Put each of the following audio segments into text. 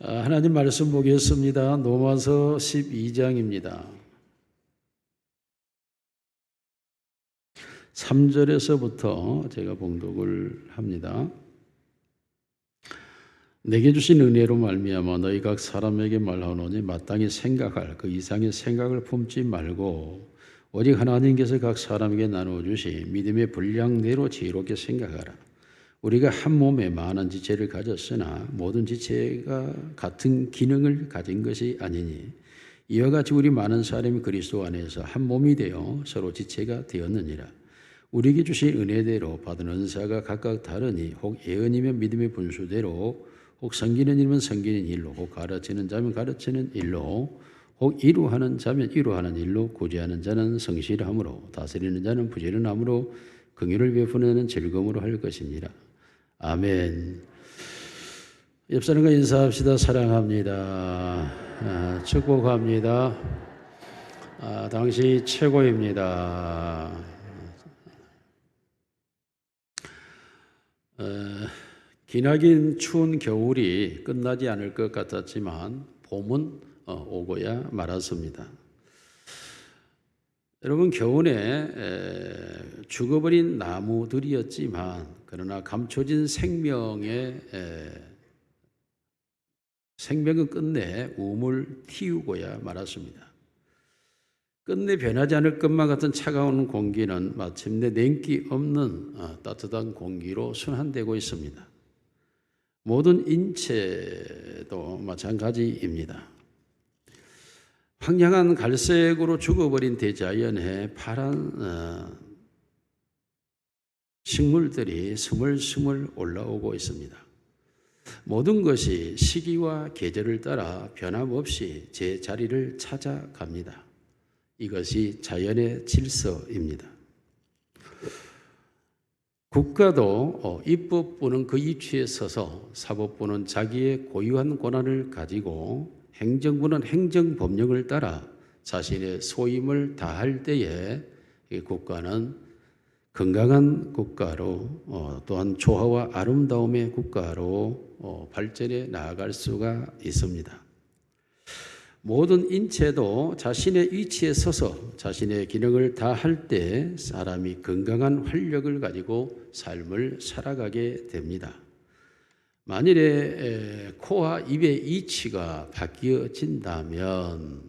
하나님 말씀 보겠습니다. 로마서 12장입니다. 3절에서부터 제가 봉독을 합니다. 내게 주신 은혜로 말미암아 너희 각 사람에게 말하노니 마땅히 생각할 그 이상의 생각을 품지 말고 오직 하나님께서 각 사람에게 나누어 주시 믿음의 분량대로 지혜롭게 생각하라. 우리가 한 몸에 많은 지체를 가졌으나 모든 지체가 같은 기능을 가진 것이 아니니 이와 같이 우리 많은 사람이 그리스도 안에서 한 몸이 되어 서로 지체가 되었느니라. 우리에게 주신 은혜대로 받은 은사가 각각 다르니 혹 예언이면 믿음의 분수대로 혹 섬기는 일은 섬기는 일로 혹 가르치는 자면 가르치는 일로 혹 이루하는 자면 이루하는 일로 구제하는 자는 성실함으로 다스리는 자는 부지런함으로 긍휼을 베푸는 즐거움으로 할 것이니라. 아멘. 옆 사람과 인사합시다. 사랑합니다. 축복합니다. 당시 최고입니다. 기나긴 추운 겨울이 끝나지 않을 것 같았지만 봄은 오고야 말았습니다. 여러분, 겨울에 죽어버린 나무들이었지만 그러나 감춰진 생명은 끝내 우물 틔우고야 말았습니다. 끝내 변하지 않을 것만 같은 차가운 공기는 마침내 냉기 없는 따뜻한 공기로 순환되고 있습니다. 모든 인체도 마찬가지입니다. 황량한 갈색으로 죽어버린 대자연에 파란 식물들이 스물스물 올라오고 있습니다. 모든 것이 시기와 계절을 따라 변함없이 제 자리를 찾아갑니다. 이것이 자연의 질서입니다. 국가도 입법부는 그 위치에 서서 사법부는 자기의 고유한 권한을 가지고 행정부는 행정법령을 따라 자신의 소임을 다할 때에 국가는 건강한 국가로 또한 조화와 아름다움의 국가로 발전해 나아갈 수가 있습니다. 모든 인체도 자신의 위치에 서서 자신의 기능을 다할 때 사람이 건강한 활력을 가지고 삶을 살아가게 됩니다. 만일에 코와 입의 위치가 바뀌어진다면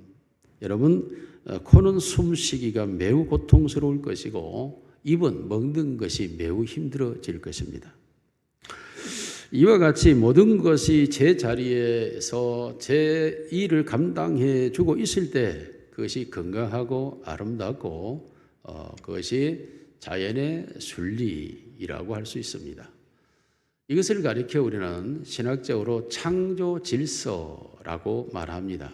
여러분, 코는 숨쉬기가 매우 고통스러울 것이고 입은 먹는 것이 매우 힘들어질 것입니다. 이와 같이 모든 것이 제 자리에서 제 일을 감당해 주고 있을 때 그것이 건강하고 아름답고 그것이 자연의 순리라고 할 수 있습니다. 이것을 가리켜 우리는 신학적으로 창조 질서라고 말합니다.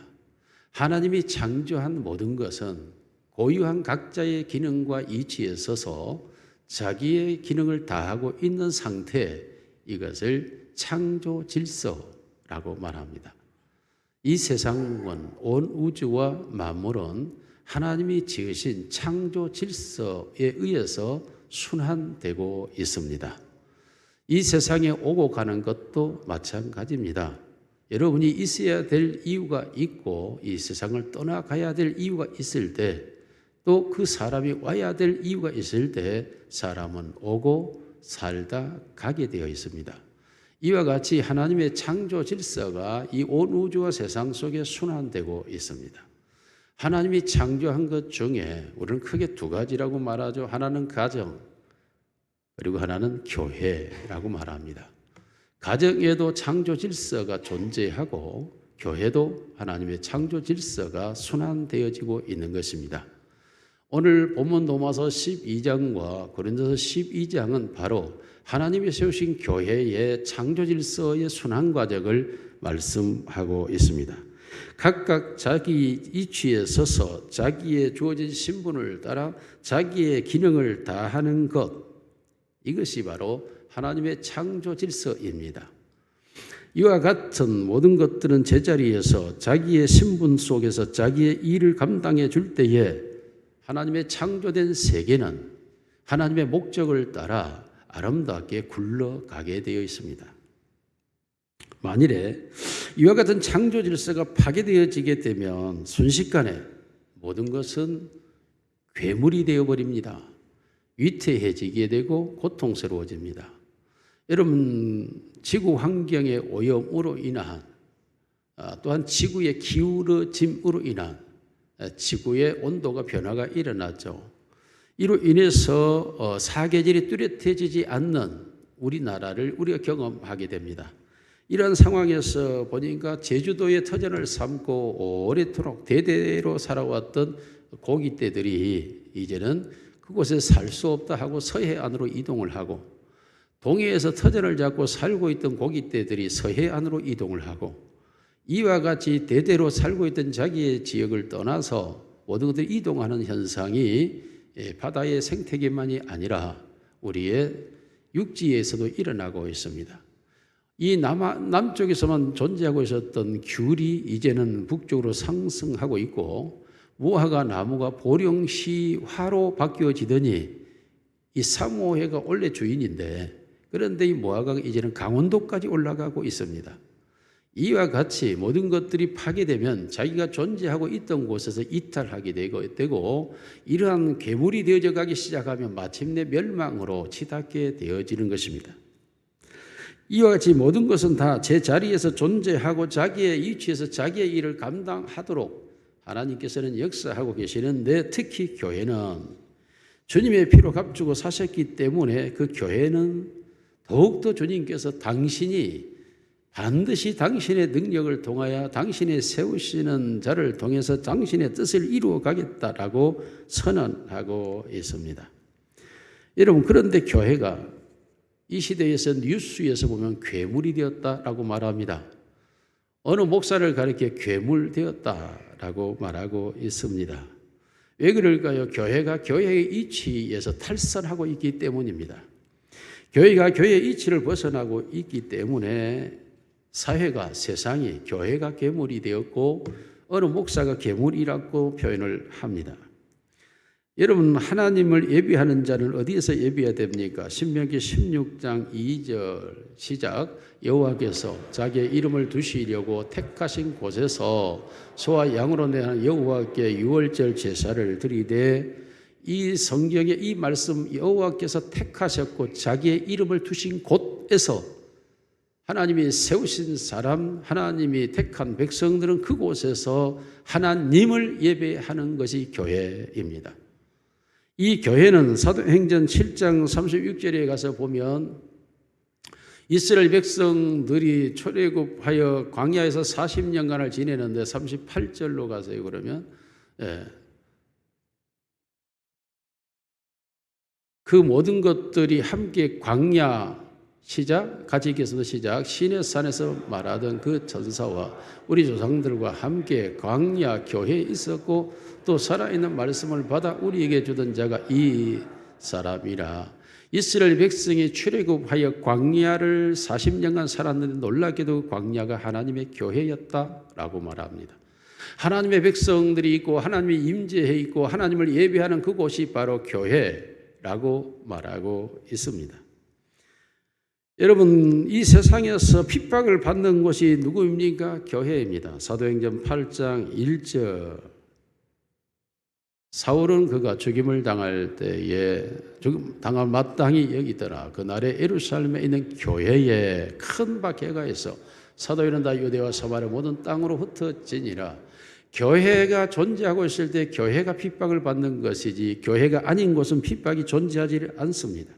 하나님이 창조한 모든 것은 고유한 각자의 기능과 이치에 서서 자기의 기능을 다하고 있는 상태, 이것을 창조 질서라고 말합니다. 이 세상은 온 우주와 만물은 하나님이 지으신 창조 질서에 의해서 순환되고 있습니다. 이 세상에 오고 가는 것도 마찬가지입니다. 여러분이 있어야 될 이유가 있고 이 세상을 떠나가야 될 이유가 있을 때 또 그 사람이 와야 될 이유가 있을 때 사람은 오고 살다 가게 되어 있습니다. 이와 같이 하나님의 창조 질서가 이 온 우주와 세상 속에 순환되고 있습니다. 하나님이 창조한 것 중에 우리는 크게 두 가지라고 말하죠. 하나는 가정, 그리고 하나는 교회라고 말합니다. 가정에도 창조 질서가 존재하고 교회도 하나님의 창조 질서가 순환되어지고 있는 것입니다. 오늘 본문 로마서 12장과 고린도서 12장은 바로 하나님이 세우신 교회의 창조 질서의 순환 과정을 말씀하고 있습니다. 각각 자기 위치에 서서 자기의 주어진 신분을 따라 자기의 기능을 다하는 것, 이것이 바로 하나님의 창조 질서입니다. 이와 같은 모든 것들은 제자리에서 자기의 신분 속에서 자기의 일을 감당해 줄 때에 하나님의 창조된 세계는 하나님의 목적을 따라 아름답게 굴러가게 되어 있습니다. 만일에 이와 같은 창조 질서가 파괴되어지게 되면 순식간에 모든 것은 괴물이 되어버립니다. 위태해지게 되고 고통스러워집니다. 여러분, 지구 환경의 오염으로 인한 또한 지구의 기울어짐으로 인한 지구의 온도가 변화가 일어났죠. 이로 인해서 사계절이 뚜렷해지지 않는 우리나라를 우리가 경험하게 됩니다. 이런 상황에서 보니까 제주도의 터전을 삼고 오래도록 대대로 살아왔던 고깃대들이 이제는 그곳에 살 수 없다 하고 서해안으로 이동을 하고, 동해에서 터전을 잡고 살고 있던 고깃대들이 서해안으로 이동을 하고, 이와 같이 대대로 살고 있던 자기의 지역을 떠나서 모든 것들이 이동하는 현상이 바다의 생태계만이 아니라 우리의 육지에서도 일어나고 있습니다. 이 남쪽에서만 존재하고 있었던 귤이 이제는 북쪽으로 상승하고 있고, 무화과 나무가 보령시화로 바뀌어지더니 이 사모해가 원래 주인인데, 그런데 이 무화과가 이제는 강원도까지 올라가고 있습니다. 이와 같이 모든 것들이 파괴되면 자기가 존재하고 있던 곳에서 이탈하게 되고 이러한 괴물이 되어져 가기 시작하면 마침내 멸망으로 치닫게 되어지는 것입니다. 이와 같이 모든 것은 다 제 자리에서 존재하고 자기의 위치에서 자기의 일을 감당하도록 하나님께서는 역사하고 계시는데, 특히 교회는 주님의 피로 값주고 사셨기 때문에 그 교회는 더욱더 주님께서 당신이 반드시 당신의 능력을 통하여 당신이 세우시는 자를 통해서 당신의 뜻을 이루어 가겠다라고 선언하고 있습니다. 여러분, 그런데 교회가 이 시대에서 뉴스에서 보면 괴물이 되었다라고 말합니다. 어느 목사를 가리켜 괴물 되었다라고 말하고 있습니다. 왜 그럴까요? 교회가 교회의 이치에서 탈선하고 있기 때문입니다. 교회가 교회의 이치를 벗어나고 있기 때문에 사회가, 세상이 교회가 괴물이 되었고 어느 목사가 괴물이라고 표현을 합니다. 여러분, 하나님을 예비하는 자는 어디에서 예비해야 됩니까? 신명기 16장 2절 시작. 여호와께서 자기의 이름을 두시려고 택하신 곳에서 소와 양으로 내는 여호와께 유월절 제사를 드리되, 이 성경의 이 말씀, 여호와께서 택하셨고 자기의 이름을 두신 곳에서 하나님이 세우신 사람, 하나님이 택한 백성들은 그곳에서 하나님을 예배하는 것이 교회입니다. 이 교회는 사도행전 7장 36절에 가서 보면 이스라엘 백성들이 출애굽하여 광야에서 40년간을 지내는데 38절로 가세요. 그러면 그 모든 것들이 함께 광야 시작, 가지께서도 시작, 시내산에서 말하던 그 전사와 우리 조상들과 함께 광야 교회에 있었고 또 살아있는 말씀을 받아 우리에게 주던 자가 이 사람이라. 이스라엘 백성이 출애굽하여 광야를 40년간 살았는데 놀랍게도 광야가 하나님의 교회였다라고 말합니다. 하나님의 백성들이 있고 하나님이 임재해 있고 하나님을 예배하는 그곳이 바로 교회라고 말하고 있습니다. 여러분, 이 세상에서 핍박을 받는 곳이 누구입니까? 교회입니다. 사도행전 8장 1절. 사울은 그가 죽임을 당할 때에 당할 마땅히 여기더라. 그날에 예루살렘에 있는 교회에 큰 박해가 있어 사도인은 다 유대와 사마리아 모든 땅으로 흩어지니라. 교회가 존재하고 있을 때 교회가 핍박을 받는 것이지 교회가 아닌 곳은 핍박이 존재하지 않습니다.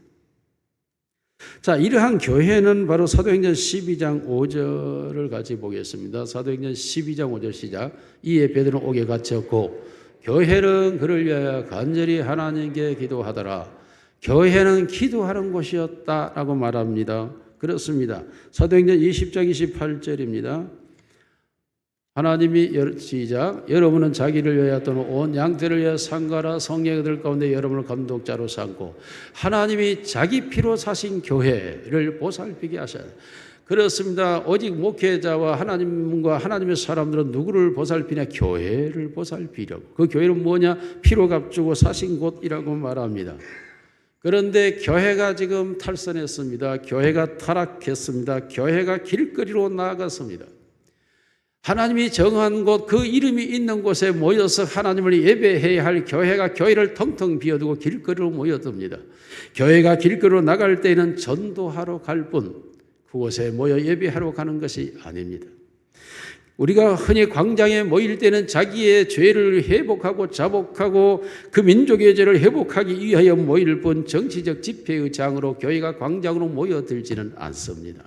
자, 이러한 교회는 바로 사도행전 12장 5절을 같이 보겠습니다. 사도행전 12장 5절 시작. 이에 베드로는 옥에 갇혔고 교회는 그를 위하여 간절히 하나님께 기도하더라. 교회는 기도하는 곳이었다라고 말합니다. 그렇습니다. 사도행전 20장 28절입니다. 하나님이 시작. 여러분은 자기를 위하여 또는 온 양떼를 위하여 상가라 성령들 가운데 여러분을 감독자로 삼고 하나님이 자기 피로 사신 교회를 보살피게 하셔야 돼요. 그렇습니다. 오직 목회자와 하나님과 하나님의 사람들은 누구를 보살피냐? 교회를 보살피려고. 그 교회는 뭐냐? 피로 값주고 사신 곳이라고 말합니다. 그런데 교회가 지금 탈선했습니다. 교회가 타락했습니다. 교회가 길거리로 나아갔습니다. 하나님이 정한 곳, 그 이름이 있는 곳에 모여서 하나님을 예배해야 할 교회가 교회를 텅텅 비워두고 길거리로 모여듭니다. 교회가 길거리로 나갈 때에는 전도하러 갈 뿐 그곳에 모여 예배하러 가는 것이 아닙니다. 우리가 흔히 광장에 모일 때는 자기의 죄를 회복하고 자복하고 그 민족의 죄를 회복하기 위하여 모일 뿐 정치적 집회의 장으로 교회가 광장으로 모여들지는 않습니다.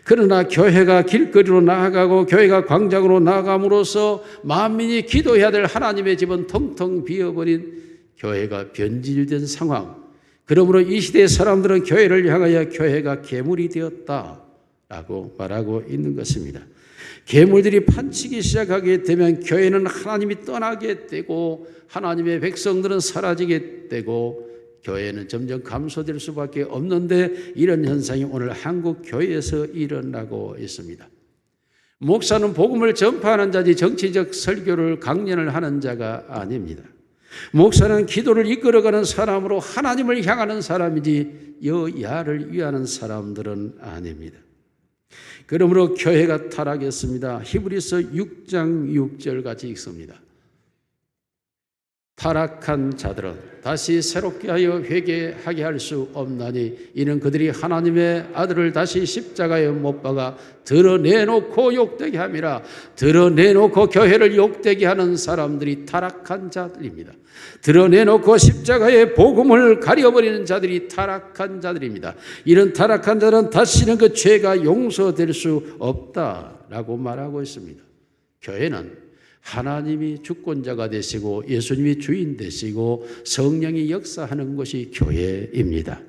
그러나 교회가 길거리로 나아가고 교회가 광장으로 나아감으로써 만민이 기도해야 될 하나님의 집은 텅텅 비어버린 교회가 변질된 상황. 그러므로 이 시대의 사람들은 교회를 향하여 교회가 괴물이 되었다라고 말하고 있는 것입니다. 괴물들이 판치기 시작하게 되면 교회는 하나님이 떠나게 되고 하나님의 백성들은 사라지게 되고 교회는 점점 감소될 수밖에 없는데 이런 현상이 오늘 한국 교회에서 일어나고 있습니다. 목사는 복음을 전파하는 자지 정치적 설교를 강연을 하는 자가 아닙니다. 목사는 기도를 이끌어가는 사람으로 하나님을 향하는 사람이지 여야를 위하는 사람들은 아닙니다. 그러므로 교회가 타락했습니다. 히브리서 6장 6절 같이 읽습니다. 타락한 자들은 다시 새롭게 하여 회개하게 할 수 없나니 이는 그들이 하나님의 아들을 다시 십자가에 못 박아 드러내놓고 욕되게 함이라. 드러내놓고 교회를 욕되게 하는 사람들이 타락한 자들입니다. 드러내놓고 십자가의 복음을 가려버리는 자들이 타락한 자들입니다. 이런 타락한 자들은 다시는 그 죄가 용서될 수 없다라고 말하고 있습니다. 교회는 하나님이 주권자가 되시고 예수님이 주인 되시고 성령이 역사하는 것이 교회입니다.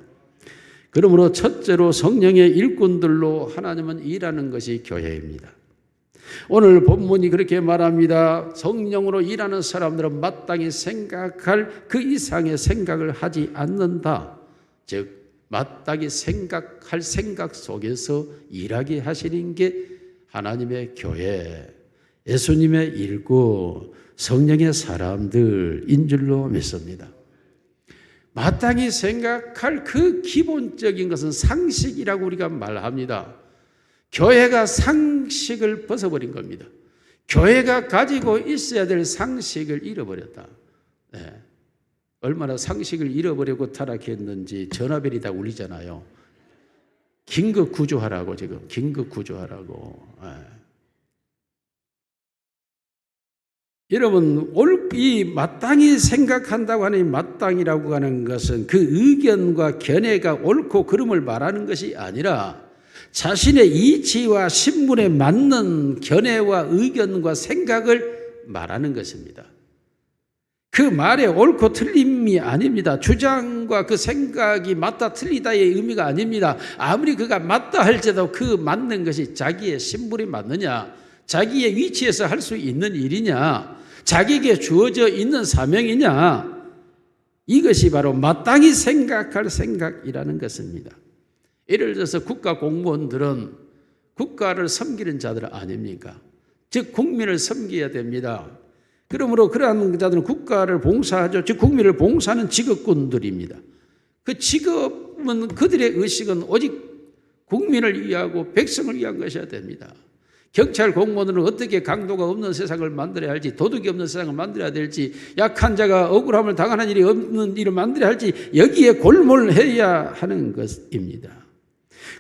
그러므로 첫째로 성령의 일꾼들로 하나님은 일하는 것이 교회입니다. 오늘 본문이 그렇게 말합니다. 성령으로 일하는 사람들은 마땅히 생각할 그 이상의 생각을 하지 않는다. 즉 마땅히 생각할 생각 속에서 일하게 하시는 게 하나님의 교회, 예수님의 일꾼, 성령의 사람들인 줄로 믿습니다. 마땅히 생각할 그 기본적인 것은 상식이라고 우리가 말합니다. 교회가 상식을 벗어버린 겁니다. 교회가 가지고 있어야 될 상식을 잃어버렸다. 네. 얼마나 상식을 잃어버리고 타락했는지 전화벨이 다 울리잖아요. 긴급 구조하라고 지금 긴급 구조하라고. 네. 여러분, 이 마땅히 생각한다고 하는 마땅이라고 하는 것은 그 의견과 견해가 옳고 그름을 말하는 것이 아니라 자신의 이치와 신분에 맞는 견해와 의견과 생각을 말하는 것입니다. 그 말에 옳고 틀림이 아닙니다. 주장과 그 생각이 맞다 틀리다의 의미가 아닙니다. 아무리 그가 맞다 할지라도 그 맞는 것이 자기의 신분이 맞느냐, 자기의 위치에서 할 수 있는 일이냐, 자기에게 주어져 있는 사명이냐, 이것이 바로 마땅히 생각할 생각이라는 것입니다. 예를 들어서 국가 공무원들은 국가를 섬기는 자들 아닙니까? 즉 국민을 섬겨야 됩니다. 그러므로 그러한 자들은 국가를 봉사하죠. 즉 국민을 봉사하는 직업군들입니다. 그 직업은 그들의 의식은 오직 국민을 위하고 백성을 위한 것이어야 됩니다. 경찰 공무원들은 어떻게 강도가 없는 세상을 만들어야 할지, 도둑이 없는 세상을 만들어야 될지, 약한 자가 억울함을 당하는 일이 없는 일을 만들어야 할지 여기에 골몰해야 하는 것입니다.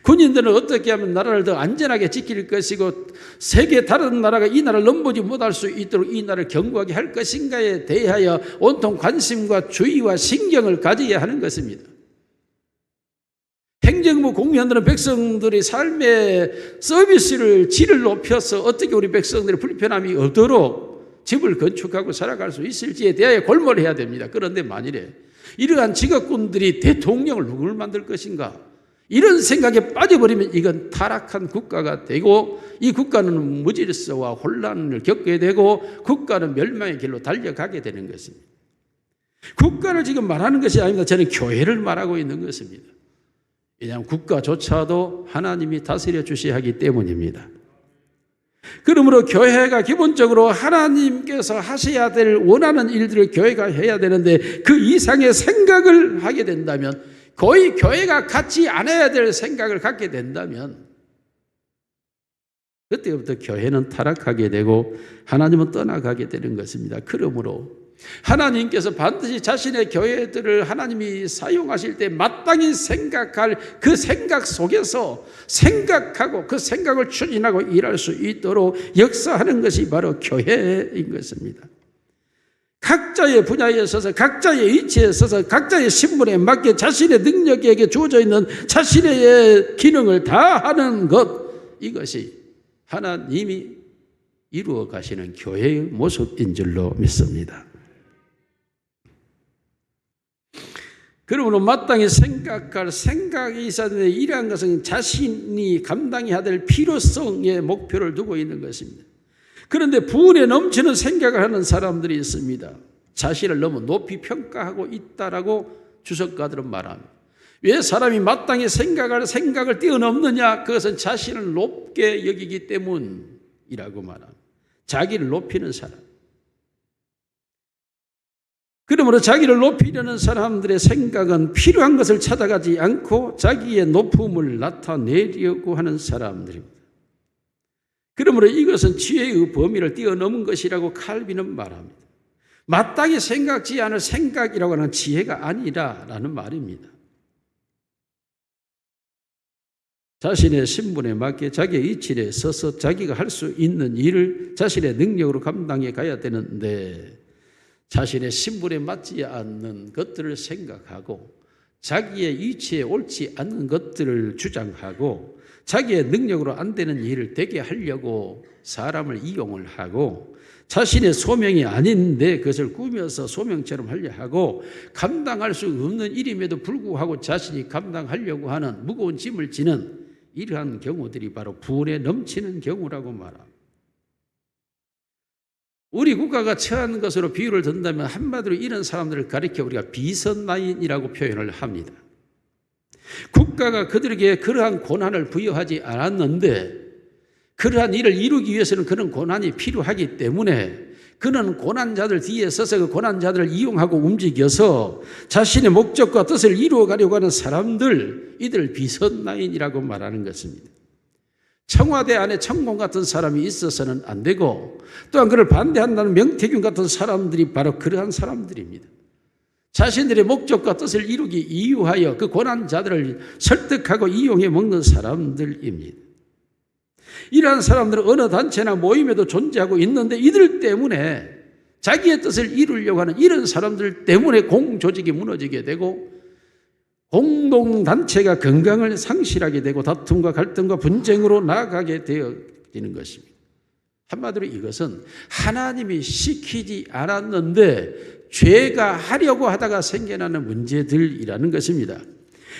군인들은 어떻게 하면 나라를 더 안전하게 지킬 것이고 세계 다른 나라가 이 나라를 넘보지 못할 수 있도록 이 나라를 견고하게 할 것인가에 대하여 온통 관심과 주의와 신경을 가져야 하는 것입니다. 행정부 공무원들은 백성들의 삶의 서비스를 질을 높여서 어떻게 우리 백성들의 불편함이 없도록 집을 건축하고 살아갈 수 있을지에 대하여 골몰해야 됩니다. 그런데 만일에 이러한 직업군들이 대통령을 누구를 만들 것인가, 이런 생각에 빠져버리면 이건 타락한 국가가 되고 이 국가는 무질서와 혼란을 겪게 되고 국가는 멸망의 길로 달려가게 되는 것입니다. 국가를 지금 말하는 것이 아닙니다. 저는 교회를 말하고 있는 것입니다. 왜냐하면 국가조차도 하나님이 다스려 주셔야 하기 때문입니다. 그러므로 교회가 기본적으로 하나님께서 하셔야 될 원하는 일들을 교회가 해야 되는데 그 이상의 생각을 하게 된다면, 거의 교회가 갖지 않아야 될 생각을 갖게 된다면 그때부터 교회는 타락하게 되고 하나님은 떠나가게 되는 것입니다. 그러므로 하나님께서 반드시 자신의 교회들을 하나님이 사용하실 때 마땅히 생각할 그 생각 속에서 생각하고 그 생각을 추진하고 일할 수 있도록 역사하는 것이 바로 교회인 것입니다. 각자의 분야에 있어서 각자의 위치에 있어서 각자의 신분에 맞게 자신의 능력에게 주어져 있는 자신의 기능을 다하는 것, 이것이 하나님이 이루어 가시는 교회의 모습인 줄로 믿습니다. 그러므로 마땅히 생각할 생각이 있어야 되는데 이러한 것은 자신이 감당해야 될 필요성의 목표를 두고 있는 것입니다. 그런데 부은에 넘치는 생각을 하는 사람들이 있습니다. 자신을 너무 높이 평가하고 있다라고 주석가들은 말합니다. 왜 사람이 마땅히 생각할 생각을 뛰어넘느냐? 그것은 자신을 높게 여기기 때문이라고 말합니다. 자기를 높이는 사람. 그러므로 자기를 높이려는 사람들의 생각은 필요한 것을 찾아가지 않고 자기의 높음을 나타내려고 하는 사람들입니다. 그러므로 이것은 지혜의 범위를 뛰어넘은 것이라고 칼빈은 말합니다. 마땅히 생각지 않을 생각이라고 하는 지혜가 아니라라는 말입니다. 자신의 신분에 맞게 자기의 위치에 서서 자기가 할 수 있는 일을 자신의 능력으로 감당해 가야 되는데 자신의 신분에 맞지 않는 것들을 생각하고 자기의 위치에 옳지 않는 것들을 주장하고 자기의 능력으로 안 되는 일을 되게 하려고 사람을 이용을 하고 자신의 소명이 아닌데 그것을 꾸며서 소명처럼 하려 하고 감당할 수 없는 일임에도 불구하고 자신이 감당하려고 하는 무거운 짐을 지는 이러한 경우들이 바로 부은에 넘치는 경우라고 말합니다. 우리 국가가 처한 것으로 비유를 든다면 한마디로 이런 사람들을 가리켜 우리가 비선라인이라고 표현을 합니다. 국가가 그들에게 그러한 고난을 부여하지 않았는데 그러한 일을 이루기 위해서는 그런 고난이 필요하기 때문에 그는 고난자들 뒤에 서서 그 고난자들을 이용하고 움직여서 자신의 목적과 뜻을 이루어가려고 하는 사람들, 이들을 비선라인이라고 말하는 것입니다. 청와대 안에 천공 같은 사람이 있어서는 안 되고 또한 그를 반대한다는 명태균 같은 사람들이 바로 그러한 사람들입니다. 자신들의 목적과 뜻을 이루기 이유하여 그 고난자들을 설득하고 이용해 먹는 사람들입니다. 이러한 사람들은 어느 단체나 모임에도 존재하고 있는데 이들 때문에 자기의 뜻을 이루려고 하는 이런 사람들 때문에 공조직이 무너지게 되고 공동단체가 건강을 상실하게 되고 다툼과 갈등과 분쟁으로 나아가게 되어지는 것입니다. 한마디로 이것은 하나님이 시키지 않았는데 죄가 하려고 하다가 생겨나는 문제들이라는 것입니다.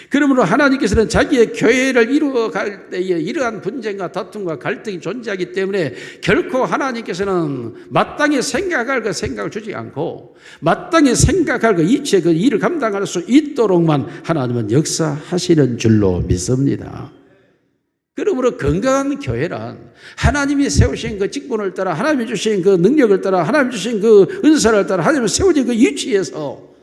그러므로 하나님께서는 자기의 교회를 이루어갈 때에 이러한 분쟁과 다툼과 갈등이 존재하기 때문에 결코 하나님께서는 마땅히 생각할 그 생각을 주지 않고 마땅히 생각할 그 이치의 그 일을 감당할 수 있도록만 하나님은 역사하시는 줄로 믿습니다. 그러므로 건강한 교회란 하나님이 세우신 그 직분을 따라 하나님이 주신 그 능력을 따라 하나님이 주신 그 은사를 따라 하나님이 세워진 그 위치에서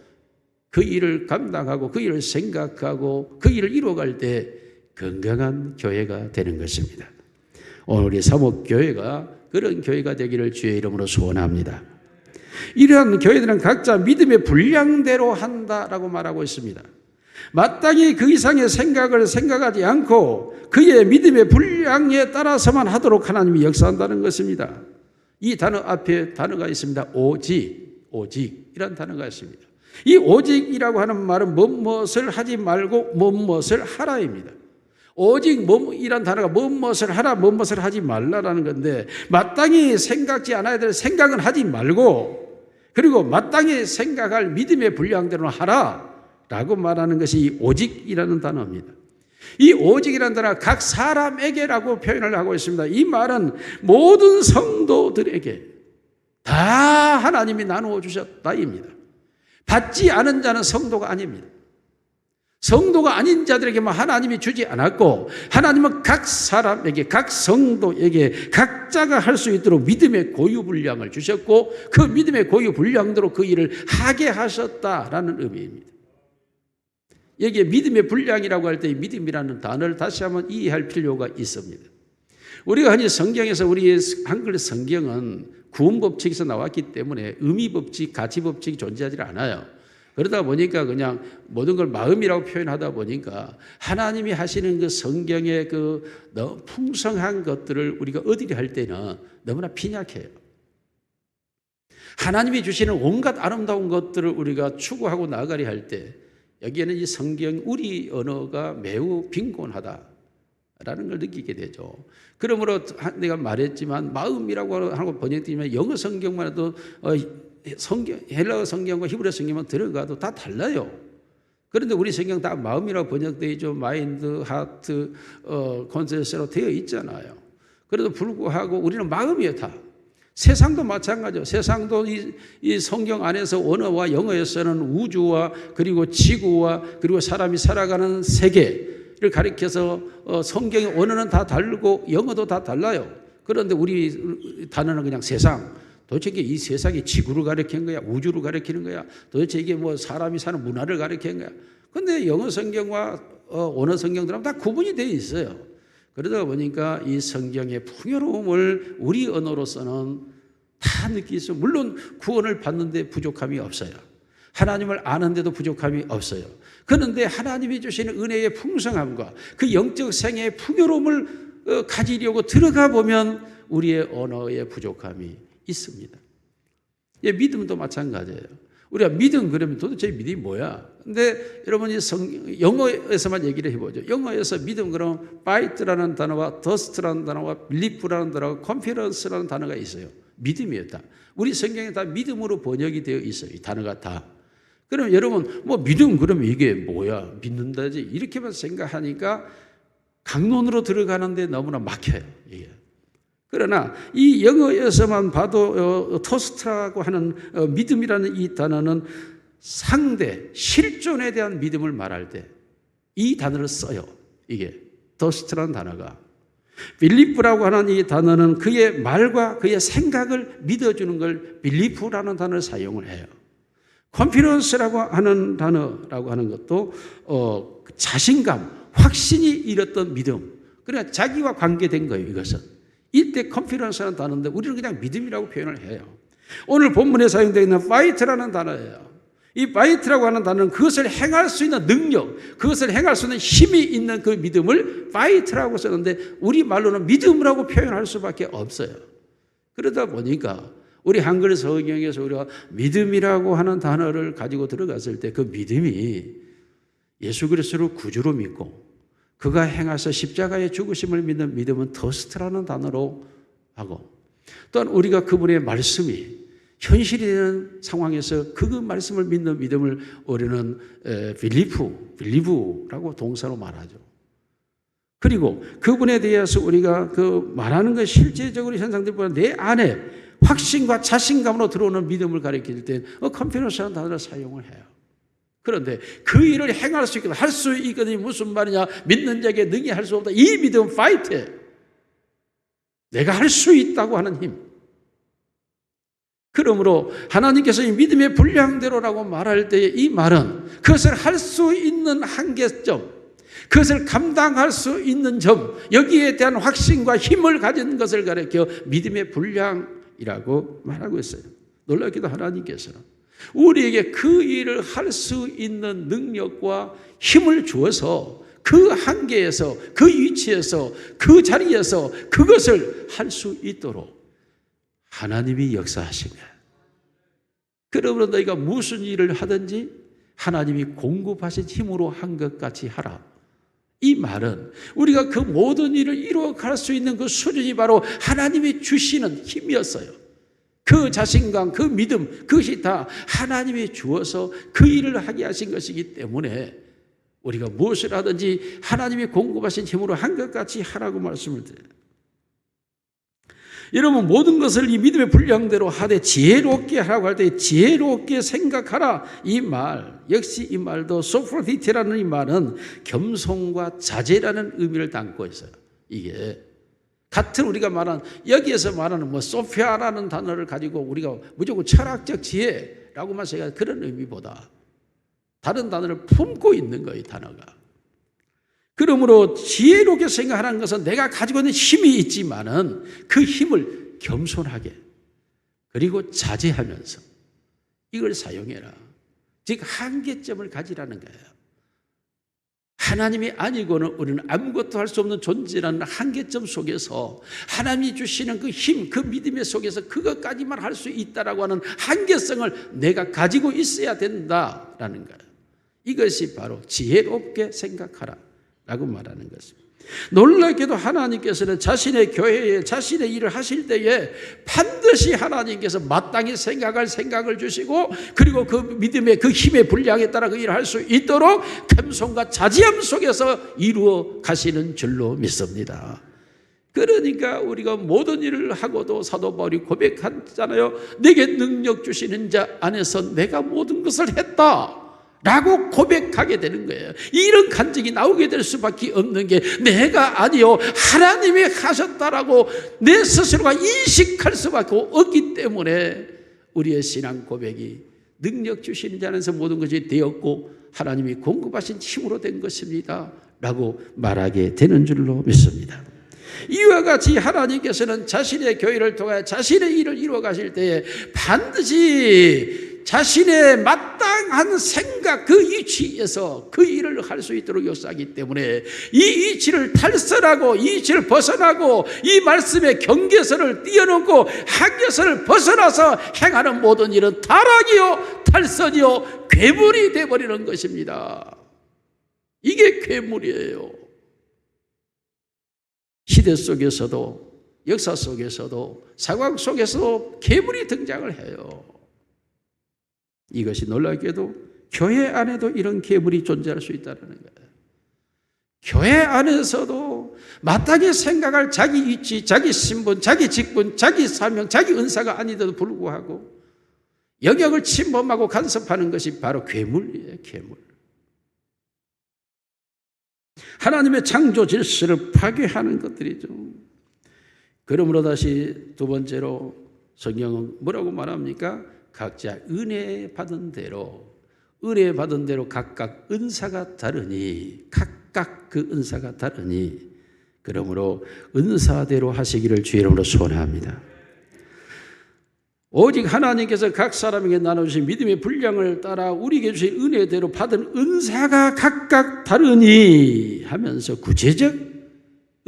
그 일을 감당하고 그 일을 생각하고 그 일을 이루어갈 때 건강한 교회가 되는 것입니다. 오늘 우리 사목교회가 그런 교회가 되기를 주의 이름으로 소원합니다. 이러한 교회들은 각자 믿음의 분량대로 한다라고 말하고 있습니다. 마땅히 그 이상의 생각을 생각하지 않고 그의 믿음의 분량에 따라서만 하도록 하나님이 역사한다는 것입니다. 이 단어 앞에 단어가 있습니다. 오직이라는 단어가 있습니다. 이 오직이라고 하는 말은 무엇을 하지 말고 무엇을 하라입니다. 오직 이란 단어가 무엇을 하라 무엇을 하지 말라라는 건데 마땅히 생각지 않아야 될 생각은 하지 말고 그리고 마땅히 생각할 믿음의 분량대로는 하라라고 말하는 것이 이 오직이라는 단어입니다. 이 오직이라는 단어가 각 사람에게라고 표현을 하고 있습니다. 이 말은 모든 성도들에게 다 하나님이 나누어 주셨다입니다. 받지 않은 자는 성도가 아닙니다. 성도가 아닌 자들에게만 하나님이 주지 않았고 하나님은 각 사람에게 각 성도에게 각자가 할 수 있도록 믿음의 고유 분량을 주셨고 그 믿음의 고유 분량대로 그 일을 하게 하셨다라는 의미입니다. 여기에 믿음의 분량이라고 할 때 믿음이라는 단어를 다시 한번 이해할 필요가 있습니다. 우리가 흔히 성경에서 우리의 한글 성경은 구원법칙에서 나왔기 때문에 의미법칙, 가치법칙이 존재하지 않아요. 그러다 보니까 그냥 모든 걸 마음이라고 표현하다 보니까 하나님이 하시는 그 성경의 그 풍성한 것들을 우리가 얻으려 할 때는 너무나 빈약해요. 하나님이 주시는 온갖 아름다운 것들을 우리가 추구하고 나아가려 할 때 여기에는 이 성경 우리 언어가 매우 빈곤하다라는 걸 느끼게 되죠. 그러므로 내가 말했지만 마음이라고 하고 번역되지만 영어 성경만 해도 헬라어 성경과 히브리 성경만 들어가도 다 달라요. 그런데 우리 성경 다 마음이라고 번역되어 있죠. 마인드, 하트, 콘센서스로 되어 있잖아요. 그래도 불구하고 우리는 마음이에요, 다. 세상도 마찬가지죠. 세상도 이 성경 안에서 언어와 영어에서는 우주와 그리고 지구와 그리고 사람이 살아가는 세계를 가리켜서 성경의 언어는 다 다르고 영어도 다 달라요. 그런데 우리 단어는 그냥 세상. 도대체 이 세상이 지구를 가리키는 거야? 우주를 가리키는 거야? 도대체 이게 뭐 사람이 사는 문화를 가리키는 거야? 근데 영어 성경과 언어 성경들은 다 구분이 되어 있어요. 그러다 보니까 이 성경의 풍요로움을 우리 언어로서는 다 느낄 수, 물론 구원을 받는데 부족함이 없어요. 하나님을 아는데도 부족함이 없어요. 그런데 하나님이 주시는 은혜의 풍성함과 그 영적 생애의 풍요로움을 가지려고 들어가 보면 우리의 언어의 부족함이 있습니다. 예, 믿음도 마찬가지예요. 우리가 믿음 그러면 도대체 믿음이 뭐야? 근데 여러분이 영어에서만 얘기를 해보죠. 영어에서 믿음 그러면 fight라는 단어와 trust라는 단어와 belief라는 단어와 confidence라는 단어가 있어요. 믿음이에요, 다. 우리 성경에 다 믿음으로 번역이 되어 있어요. 이 단어가 다. 그럼 여러분 뭐 믿음 그러면 이게 뭐야? 믿는다지 이렇게만 생각하니까 강론으로 들어가는데 너무나 막혀요, 이게. 그러나 이 영어에서만 봐도 토스트라고 하는 믿음이라는 이 단어는 상대, 실존에 대한 믿음을 말할 때 이 단어를 써요. 이게 토스트라는 단어가. 빌리프라고 하는 이 단어는 그의 말과 그의 생각을 믿어주는 걸 빌리프라는 단어를 사용을 해요. 컨피던스라고 하는 단어라고 하는 것도 자신감, 확신이 잃었던 믿음. 그러니까 자기와 관계된 거예요, 이것은. 이때 컨피던스라는 단어인데 우리는 그냥 믿음이라고 표현을 해요. 오늘 본문에 사용되어 있는 fight라는 단어예요. 이 fight라고 하는 단어는 그것을 행할 수 있는 능력, 그것을 행할 수 있는 힘이 있는 그 믿음을 fight라고 쓰는데 우리말로는 믿음이라고 표현할 수밖에 없어요. 그러다 보니까 우리 한글 성경에서 우리가 믿음이라고 하는 단어를 가지고 들어갔을 때 그 믿음이 예수 그리스도를 구주로 믿고 그가 행하셔 십자가의 죽으심을 믿는 믿음은 더스트라는 단어로 하고, 또한 우리가 그분의 말씀이 현실이 되는 상황에서 그 말씀을 믿는 믿음을 우리는 빌리브라고 동사로 말하죠. 그리고 그분에 대해서 우리가 그 말하는 것 실제적으로 현상들보다 내 안에 확신과 자신감으로 들어오는 믿음을 가리킬 때 컨피던스라는 단어를 사용을 해요. 그런데 그 일을 행할 수 있거든, 할 수 있거든이 무슨 말이냐? 믿는 자에게 능히 할 수 없다. 이 믿음은 파이트예요. 내가 할 수 있다고 하는 힘. 그러므로 하나님께서 이 믿음의 분량대로라고 말할 때 이 말은 그것을 할 수 있는 한계점, 그것을 감당할 수 있는 점, 여기에 대한 확신과 힘을 가진 것을 가리켜 믿음의 분량이라고 말하고 있어요. 놀랍게도 하나님께서는 우리에게 그 일을 할 수 있는 능력과 힘을 주어서 그 한계에서, 그 위치에서, 그 자리에서 그것을 할 수 있도록 하나님이 역사하신 거예요. 그러므로 너희가 무슨 일을 하든지 하나님이 공급하신 힘으로 한 것 같이 하라. 이 말은 우리가 그 모든 일을 이루어갈 수 있는 그 수준이 바로 하나님이 주시는 힘이었어요. 그 자신감, 그 믿음, 그것이 다 하나님이 주어서 그 일을 하게 하신 것이기 때문에 우리가 무엇을 하든지 하나님이 공급하신 힘으로 한 것 같이 하라고 말씀을 드려요. 여러분, 모든 것을 이 믿음의 분량대로 하되 지혜롭게 하라고 할 때 지혜롭게 생각하라. 이 말, 역시 이 말도 소프로디티라는 이 말은 겸손과 자제라는 의미를 담고 있어요. 이게 같은 우리가 말하는, 여기에서 말하는 뭐 소피아라는 단어를 가지고 우리가 무조건 철학적 지혜라고만 생각하는 그런 의미보다 다른 단어를 품고 있는 거예요, 이 단어가. 그러므로 지혜롭게 생각하는 것은 내가 가지고 있는 힘이 있지만은 그 힘을 겸손하게 그리고 자제하면서 이걸 사용해라. 즉 한계점을 가지라는 거예요. 하나님이 아니고는 우리는 아무것도 할 수 없는 존재라는 한계점 속에서 하나님이 주시는 그 힘, 그 믿음의 속에서 그것까지만 할 수 있다라고 하는 한계성을 내가 가지고 있어야 된다라는 거예요. 이것이 바로 지혜롭게 생각하라 라고 말하는 것입니다. 놀랍게도 하나님께서는 자신의 교회에 자신의 일을 하실 때에 반드시 하나님께서 마땅히 생각할 생각을 주시고 그리고 그 믿음의 그 힘의 분량에 따라 그 일을 할 수 있도록 겸손과 자지함 속에서 이루어 가시는 줄로 믿습니다. 그러니까 우리가 모든 일을 하고도 사도 바울이 고백하잖아요. 내게 능력 주시는 자 안에서 내가 모든 것을 했다 라고 고백하게 되는 거예요. 이런 간증이 나오게 될 수밖에 없는 게 내가 아니요 하나님이 하셨다라고 내 스스로가 인식할 수밖에 없기 때문에 우리의 신앙 고백이 능력 주시는 자 안에서 모든 것이 되었고 하나님이 공급하신 힘으로 된 것입니다 라고 말하게 되는 줄로 믿습니다. 이와 같이 하나님께서는 자신의 교회를 통하여 자신의 일을 이루어 가실 때에 반드시 자신의 마땅한 생각 그 위치에서 그 일을 할 수 있도록 역사하기 때문에 이 위치를 탈선하고 이 위치를 벗어나고 이 말씀의 경계선을 뛰어넘고 한계선을 벗어나서 행하는 모든 일은 타락이요 탈선이요 괴물이 되어버리는 것입니다. 이게 괴물이에요. 시대 속에서도 역사 속에서도 상황 속에서도 괴물이 등장을 해요. 이것이 놀랍게도 교회 안에도 이런 괴물이 존재할 수 있다는 거예요. 교회 안에서도 마땅히 생각할 자기 위치, 자기 신분, 자기 직분, 자기 사명, 자기 은사가 아닌데도 불구하고 영역을 침범하고 간섭하는 것이 바로 괴물이에요. 괴물. 하나님의 창조 질서를 파괴하는 것들이죠. 그러므로 다시 두 번째로 성경은 뭐라고 말합니까? 각자 은혜 받은 대로 각각 은사가 다르니 각각 그 은사가 다르니 그러므로 은사대로 하시기를 주의 이름으로 소원합니다. 오직 하나님께서 각 사람에게 나눠주신 믿음의 분량을 따라 우리에게 주신 은혜대로 받은 은사가 각각 다르니 하면서 구체적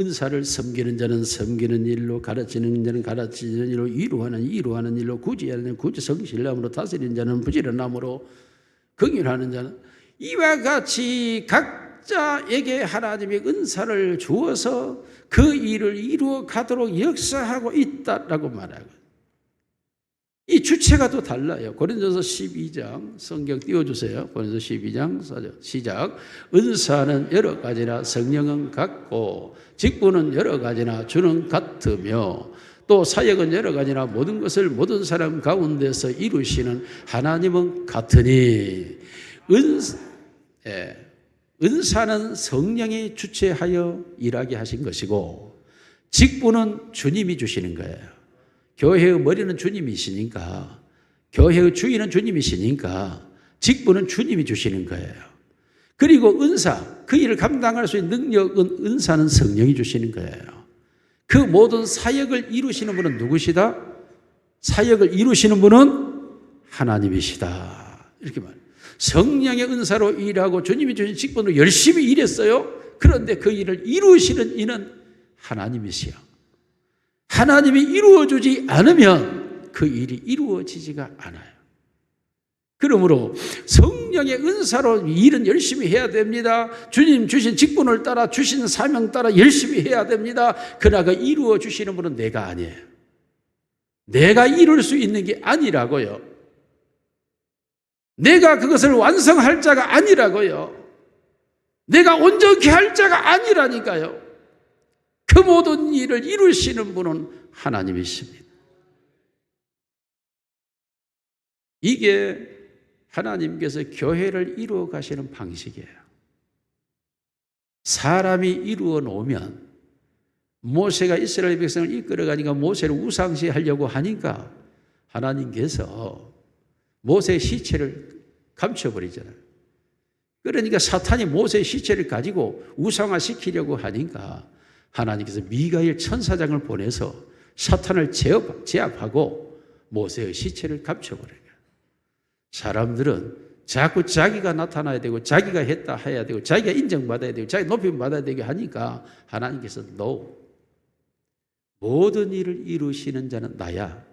은사를 섬기는 자는 섬기는 일로, 가르치는 자는 가르치는 일로, 이루하는 일로, 구제하는 자는 구제, 성실함으로, 다스리는 자는 부지런함으로, 긍휼하는 자는 이와 같이 각자에게 하나님의 은사를 주어서 그 일을 이루어 가도록 역사하고 있다라고 말하고 이 주체가 또 달라요. 고린도서 12장 성경 띄워주세요. 고린도서 12장 4절 시작. 은사는 여러 가지나 성령은 같고 직분은 여러 가지나 주는 같으며 또 사역은 여러 가지나 모든 것을 모든 사람 가운데서 이루시는 하나님은 같으니 은사는 성령이 주체하여 일하게 하신 것이고 직분은 주님이 주시는 거예요. 교회의 머리는 주님이시니까 교회의 주인은 주님이시니까 직분은 주님이 주시는 거예요. 그리고 은사, 그 일을 감당할 수 있는 능력은 은사는 성령이 주시는 거예요. 그 모든 사역을 이루시는 분은 누구시다? 사역을 이루시는 분은 하나님이시다. 이렇게 말해요. 성령의 은사로 일하고 주님이 주신 직분으로 열심히 일했어요. 그런데 그 일을 이루시는 이는 하나님이시요. 하나님이 이루어주지 않으면 그 일이 이루어지지가 않아요. 그러므로 성령의 은사로 일은 열심히 해야 됩니다. 주님 주신 직분을 따라 주신 사명 따라 열심히 해야 됩니다. 그러나 그 이루어주시는 분은 내가 아니에요. 내가 이룰 수 있는 게 아니라고요. 내가 그것을 완성할 자가 아니라고요. 내가 온전케 할 자가 아니라니까요. 그 모든 일을 이루시는 분은 하나님이십니다. 이게 하나님께서 교회를 이루어 가시는 방식이에요. 사람이 이루어 놓으면 모세가 이스라엘 백성을 이끌어가니까 모세를 우상시하려고 하니까 하나님께서 모세의 시체를 감춰버리잖아요. 그러니까 사탄이 모세의 시체를 가지고 우상화시키려고 하니까 하나님께서 미가엘 천사장을 보내서 사탄을 제압하고 모세의 시체를 감춰버려요. 사람들은 자꾸 자기가 나타나야 되고 자기가 했다 해야 되고 자기가 인정받아야 되고 자기가 높임 받아야 되게 하니까 하나님께서 No. 모든 일을 이루시는 자는 나야.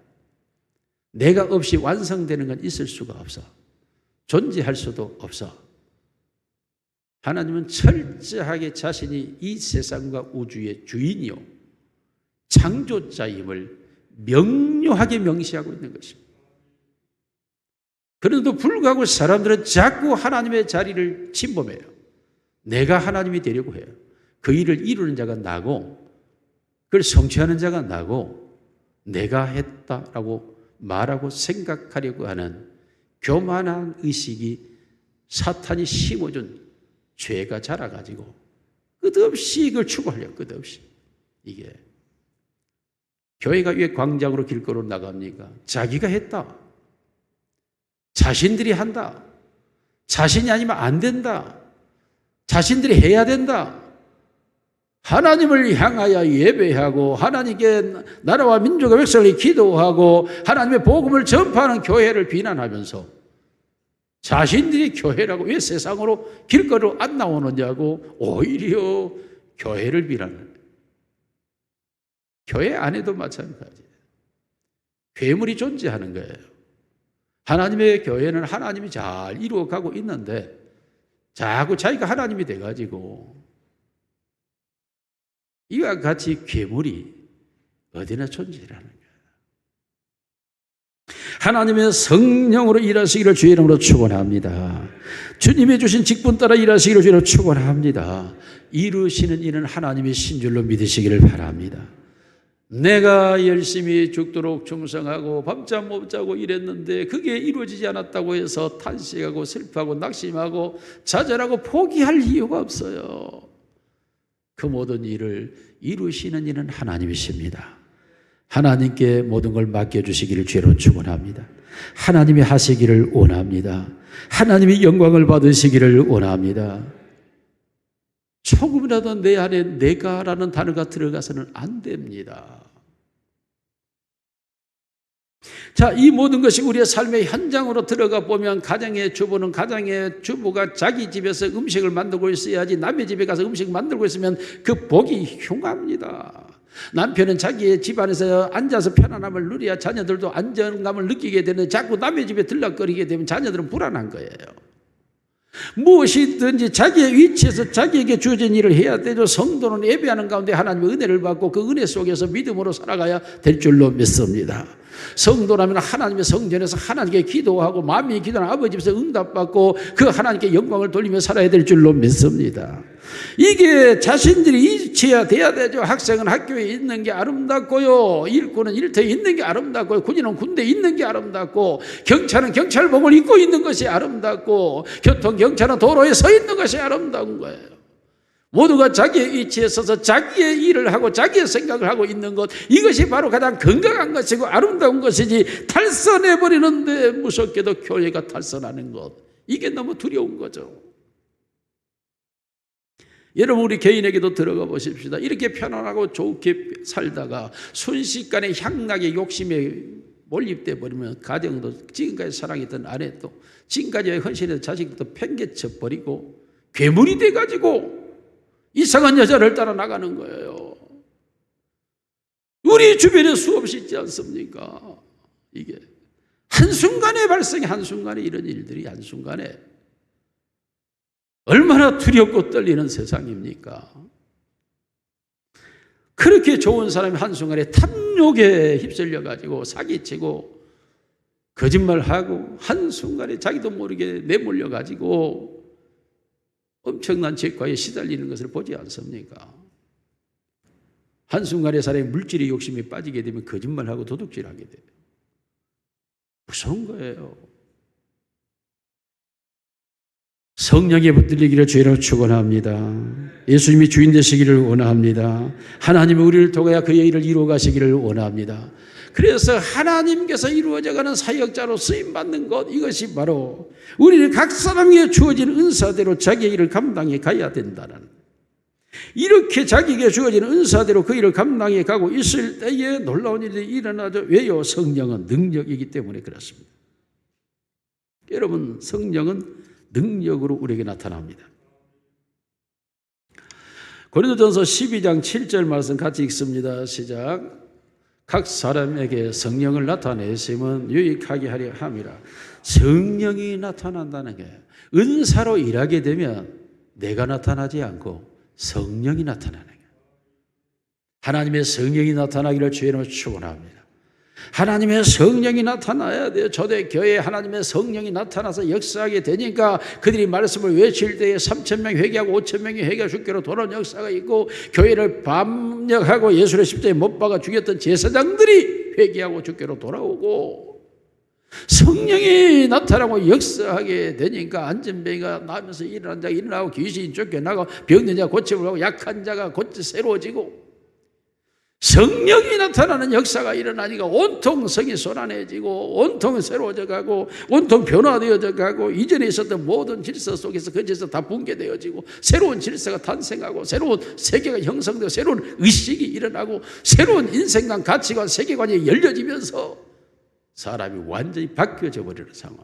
내가 없이 완성되는 건 있을 수가 없어. 존재할 수도 없어. 하나님은 철저하게 자신이 이 세상과 우주의 주인이요 창조자임을 명료하게 명시하고 있는 것입니다. 그런데도 불구하고 사람들은 자꾸 하나님의 자리를 침범해요. 내가 하나님이 되려고 해요. 그 일을 이루는 자가 나고 그걸 성취하는 자가 나고 내가 했다라고 말하고 생각하려고 하는 교만한 의식이 사탄이 심어준 죄가 자라가지고 끝없이 이걸 추구하려고 끝없이. 이게 교회가 왜 광장으로 길거리로 나갑니까? 자기가 했다. 자신들이 한다. 자신이 아니면 안 된다. 자신들이 해야 된다. 하나님을 향하여 예배하고 하나님께 나라와 민족의 백성을 기도하고 하나님의 복음을 전파하는 교회를 비난하면서 자신들이 교회라고 왜 세상으로 길거리로 안 나오느냐고 오히려 교회를 비난하는. 교회 안에도 마찬가지예요. 괴물이 존재하는 거예요. 하나님의 교회는 하나님이 잘 이루어가고 있는데 자꾸 자기가 하나님이 돼가지고 이와 같이 괴물이 어디나 존재하는 거예요. 하나님의 성령으로 일하시기를 주의 이름으로 축원합니다. 주님이 주신 직분 따라 일하시기를 주의 이름으로 축원합니다. 이루시는 이는 하나님의 신줄로 믿으시기를 바랍니다. 내가 열심히 죽도록 충성하고 밤잠 못 자고 일했는데 그게 이루어지지 않았다고 해서 탄식하고 슬퍼하고 낙심하고 좌절하고 포기할 이유가 없어요. 그 모든 일을 이루시는 이는 하나님이십니다. 하나님께 모든 걸 맡겨주시기를 주로 축원합니다. 하나님이 하시기를 원합니다. 하나님이 영광을 받으시기를 원합니다. 조금이라도 내 안에 내가라는 단어가 들어가서는 안 됩니다. 자, 이 모든 것이 우리의 삶의 현장으로 들어가 보면 가정의 주부가 자기 집에서 음식을 만들고 있어야지 남의 집에 가서 음식 만들고 있으면 그 복이 흉합니다. 남편은 자기의 집안에서 앉아서 편안함을 누려야 자녀들도 안정감을 느끼게 되는데 자꾸 남의 집에 들락거리게 되면 자녀들은 불안한 거예요. 무엇이든지 자기의 위치에서 자기에게 주어진 일을 해야 되죠. 성도는 예배하는 가운데 하나님의 은혜를 받고 그 은혜 속에서 믿음으로 살아가야 될 줄로 믿습니다. 성도라면 하나님의 성전에서 하나님께 기도하고 마음이 기도하는 아버지 집에서 응답받고 그 하나님께 영광을 돌리며 살아야 될 줄로 믿습니다. 이게 자신들이 이치해야 돼야 되죠. 학생은 학교에 있는 게 아름답고요. 일꾼은 일터에 있는 게 아름답고요. 군인은 군대에 있는 게 아름답고 경찰은 경찰복을 입고 있는 것이 아름답고 교통경찰은 도로에 서 있는 것이 아름다운 거예요. 모두가 자기의 위치에 서서 자기의 일을 하고 자기의 생각을 하고 있는 것, 이것이 바로 가장 건강한 것이고 아름다운 것이지 탈선해버리는데 무섭게도 교회가 탈선하는 것, 이게 너무 두려운 거죠. 여러분, 우리 개인에게도 들어가 보십시다. 이렇게 편안하고 좋게 살다가 순식간에 향락의 욕심에 몰입돼 버리면 가정도 지금까지 사랑했던 아내도 지금까지 헌신했던 자식도 팽개쳐 버리고 괴물이 돼가지고 이상한 여자를 따라 나가는 거예요. 우리 주변에 수없이 있지 않습니까? 이게 한순간에 발생해, 한순간에 이런 일들이 한순간에 얼마나 두렵고 떨리는 세상입니까? 그렇게 좋은 사람이 한순간에 탐욕에 휩쓸려가지고 사기치고 거짓말하고 한순간에 자기도 모르게 내몰려가지고 엄청난 죄과에 시달리는 것을 보지 않습니까? 한순간에 사람이 물질의 욕심에 빠지게 되면 거짓말하고 도둑질하게 돼요. 무서운 거예요. 성령에 붙들리기를 주의로 축원합니다. 예수님이 주인 되시기를 원합니다. 하나님이 우리를 통하여 그의 일을 이루어 가시기를 원합니다. 그래서 하나님께서 이루어져가는 사역자로 쓰임받는 것, 이것이 바로 우리는 각 사람에게 주어진 은사대로 자기의 일을 감당해 가야 된다는, 이렇게 자기에게 주어진 은사대로 그 일을 감당해 가고 있을 때에 놀라운 일이 일어나죠. 왜요? 성령은 능력이기 때문에 그렇습니다. 여러분, 성령은 능력으로 우리에게 나타납니다. 고린도전서 12장 7절 말씀 같이 읽습니다. 시작. 각 사람에게 성령을 나타내심은 유익하게 하려 함이라. 성령이 나타난다는 게, 은사로 일하게 되면 내가 나타나지 않고 성령이 나타나는 거예요. 하나님의 성령이 나타나기를 주의로 축원합니다. 하나님의 성령이 나타나야 돼요. 초대교회에 하나님의 성령이 나타나서 역사하게 되니까 그들이 말씀을 외칠 때에 3,000명 회개하고 5,000명이 회개하고 주께로 돌아온 역사가 있고, 교회를 반역하고 예수를 십자가에 못 박아 죽였던 제사장들이 회개하고 주께로 돌아오고, 성령이 나타나고 역사하게 되니까 안전병이가 나면서 일어난 자가 일어나고, 귀신이 쫓겨나고, 병든 자가 고침을 하고, 약한 자가 곧 새로워지고, 성령이 나타나는 역사가 일어나니까 온통 성이 쏟아내지고, 온통 새로워져 가고, 온통 변화되어져 가고, 이전에 있었던 모든 질서 속에서 그 질서 다 붕괴되어지고, 새로운 질서가 탄생하고, 새로운 세계가 형성되고, 새로운 의식이 일어나고, 새로운 인생관, 가치관, 세계관이 열려지면서 사람이 완전히 바뀌어져 버리는 상황.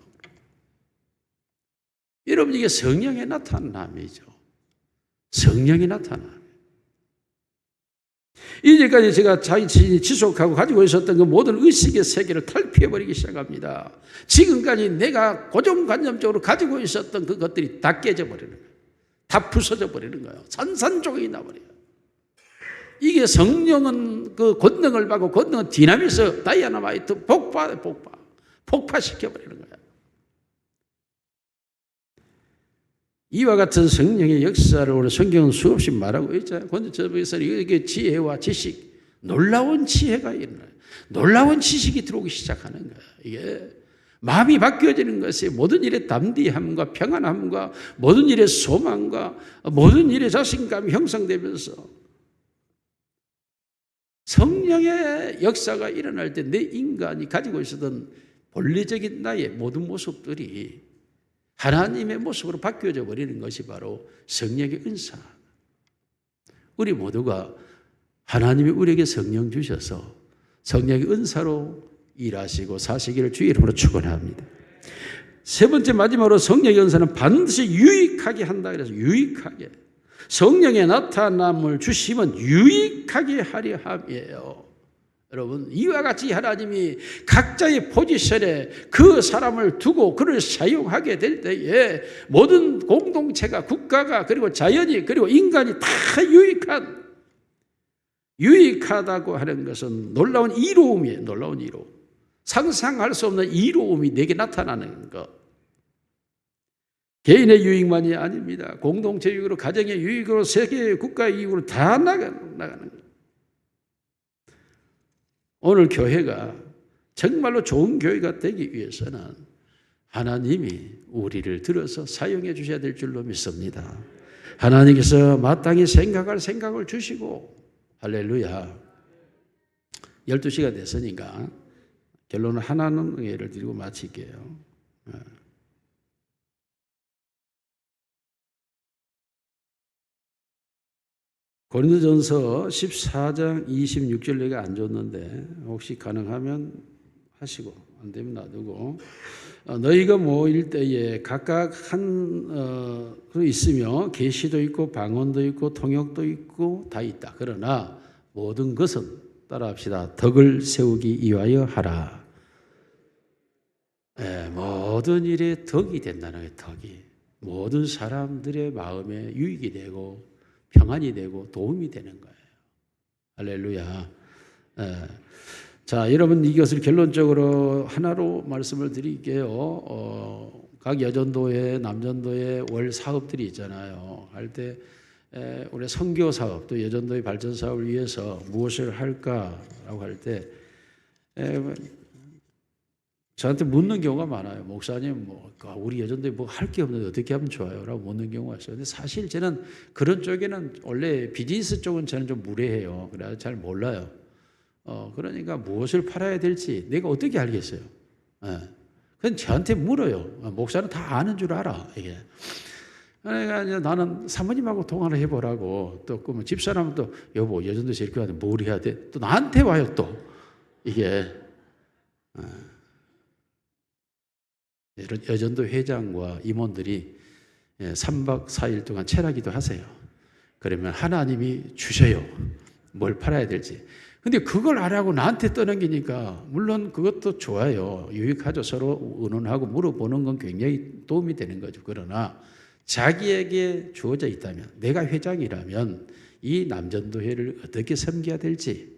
여러분, 이게 성령의 나타남이죠. 성령이 나타나. 이제까지 제가 자신이 지속하고 가지고 있었던 그 모든 의식의 세계를 탈피해버리기 시작합니다. 지금까지 내가 고정관념적으로 가지고 있었던 그것들이 다 깨져버리는 거예요. 다 부서져 버리는 거예요. 산산조각이 나버려요. 이게 성령은 그 권능을 받고, 권능은 디나미스, 다이아나마이트, 폭파시켜버리는 거예요. 이와 같은 성령의 역사를 오늘 성경은 수없이 말하고 있잖아요. 그런데 저에서 이게 지혜와 지식, 놀라운 지혜가 일어나요. 놀라운 지식이 들어오기 시작하는 거예요. 이게 마음이 바뀌어지는 것이 모든 일의 담대함과 평안함과 모든 일의 소망과 모든 일의 자신감이 형성되면서 성령의 역사가 일어날 때 내 인간이 가지고 있었던 본래적인 나의 모든 모습들이 하나님의 모습으로 바뀌어져 버리는 것이 바로 성령의 은사. 우리 모두가 하나님이 우리에게 성령 주셔서 성령의 은사로 일하시고 사시기를 주의 이름으로 축원합니다. 세 번째, 마지막으로 성령의 은사는 반드시 유익하게 한다. 그래서 유익하게, 성령의 나타남을 주시면 유익하게 하려 함이에요. 여러분, 이와 같이 하나님이 각자의 포지션에 그 사람을 두고 그를 사용하게 될 때에 모든 공동체가, 국가가, 그리고 자연이, 그리고 인간이 다 유익하다고 하는 것은 놀라운 이로움이에요. 놀라운 이로움. 상상할 수 없는 이로움이 내게 나타나는 것. 개인의 유익만이 아닙니다. 공동체 유익으로, 가정의 유익으로, 세계의 국가의 유익으로 다 나가는 것. 오늘 교회가 정말로 좋은 교회가 되기 위해서는 하나님이 우리를 들어서 사용해 주셔야 될 줄로 믿습니다. 하나님께서 마땅히 생각할 생각을 주시고, 할렐루야. 12시가 됐으니까 결론은 하나는 예를 드리고 마칠게요. 고린도전서 14장 26절 내가 안 줬는데 혹시 가능하면 하시고 안 되면 놔두고, 너희가 모일 때에 각각 한 있으며 계시도 있고 방언도 있고 통역도 있고 다 있다. 그러나 모든 것은 따라합시다. 덕을 세우기 위하여 하라. 모든 일에 덕이 된다는 거예요. 덕이 모든 사람들의 마음에 유익이 되고 평안이 되고 도움이 되는 거예요. 할렐루야. 자, 여러분, 이것을 결론적으로 하나로 말씀을 드릴게요. 각 여전도회, 남전도회 월 사업들이 있잖아요. 할 때 우리 선교 사업, 또 여전도의 발전 사업을 위해서 무엇을 할까라고 할 때 저한테 묻는 경우가 많아요. 목사님, 우리 여전도에 뭐 할 게 없는데 어떻게 하면 좋아요? 라고 묻는 경우가 있어요. 근데 사실 저는 그런 쪽에는 원래 비즈니스 쪽은 저는 좀 무례해요. 그래서 잘 몰라요. 그러니까 무엇을 팔아야 될지 내가 어떻게 알겠어요? 예. 그건 저한테 물어요. 목사는 다 아는 줄 알아, 이게. 그러니까 이제 나는 사모님하고 통화를 해보라고 또 그러면 집사람은 또 여보, 여전도에서 이렇게 하는데 뭘 해야 돼? 또 나한테 와요, 또. 이게. 여전도 회장과 임원들이 3박 4일 동안 체라기도 하세요. 그러면 하나님이 주셔요. 뭘 팔아야 될지. 근데 그걸 알아고 나한테 떠넘기니까 물론 그것도 좋아요. 유익하죠. 서로 의논하고 물어보는 건 굉장히 도움이 되는 거죠. 그러나 자기에게 주어져 있다면, 내가 회장이라면 이 남전도회를 어떻게 섬겨야 될지,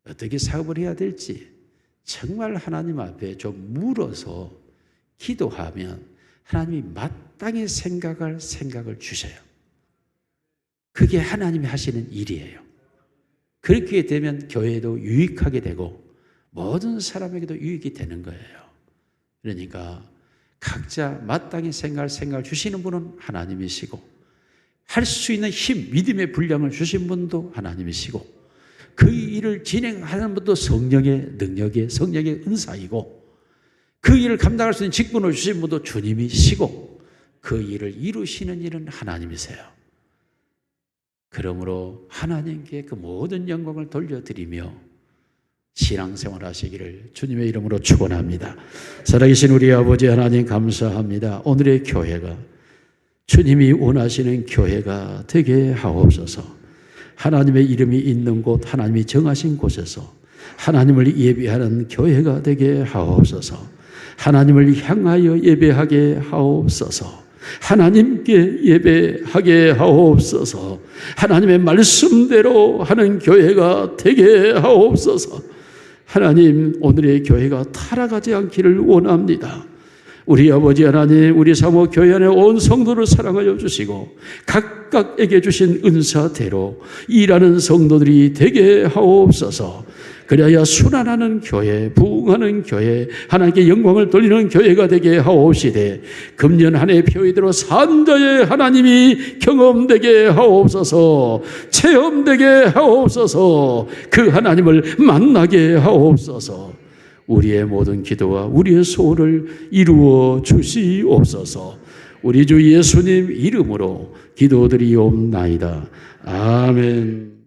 어떻게 사업을 해야 될지 정말 하나님 앞에 좀 물어서 기도하면 하나님이 마땅히 생각할 생각을 주셔요. 그게 하나님이 하시는 일이에요. 그렇게 되면 교회도 유익하게 되고 모든 사람에게도 유익이 되는 거예요. 그러니까 각자 마땅히 생각할 생각을 주시는 분은 하나님이시고 할 수 있는 힘, 믿음의 분량을 주신 분도 하나님이시고 그 일을 진행하는 분도 성령의 능력의 성령의 은사이고 그 일을 감당할 수 있는 직분을 주신 분도 주님이시고 그 일을 이루시는 일은 하나님이세요. 그러므로 하나님께 그 모든 영광을 돌려드리며 신앙생활 하시기를 주님의 이름으로 축원합니다. 살아계신 우리 아버지 하나님 감사합니다. 오늘의 교회가 주님이 원하시는 교회가 되게 하옵소서. 하나님의 이름이 있는 곳, 하나님이 정하신 곳에서 하나님을 예배하는 교회가 되게 하옵소서. 하나님을 향하여 예배하게 하옵소서. 하나님께 예배하게 하옵소서. 하나님의 말씀대로 하는 교회가 되게 하옵소서. 하나님, 오늘의 교회가 타락하지 않기를 원합니다. 우리 아버지 하나님, 우리 사모 교회 안에 온 성도를 사랑하여 주시고 각각에게 주신 은사대로 일하는 성도들이 되게 하옵소서. 그래야 순환하는 교회, 부흥하는 교회, 하나님께 영광을 돌리는 교회가 되게 하옵시되 금년 한 해 표의대로 산자의 하나님이 경험되게 하옵소서. 체험되게 하옵소서. 그 하나님을 만나게 하옵소서. 우리의 모든 기도와 우리의 소원을 이루어 주시옵소서. 우리 주 예수님 이름으로 기도드리옵나이다. 아멘.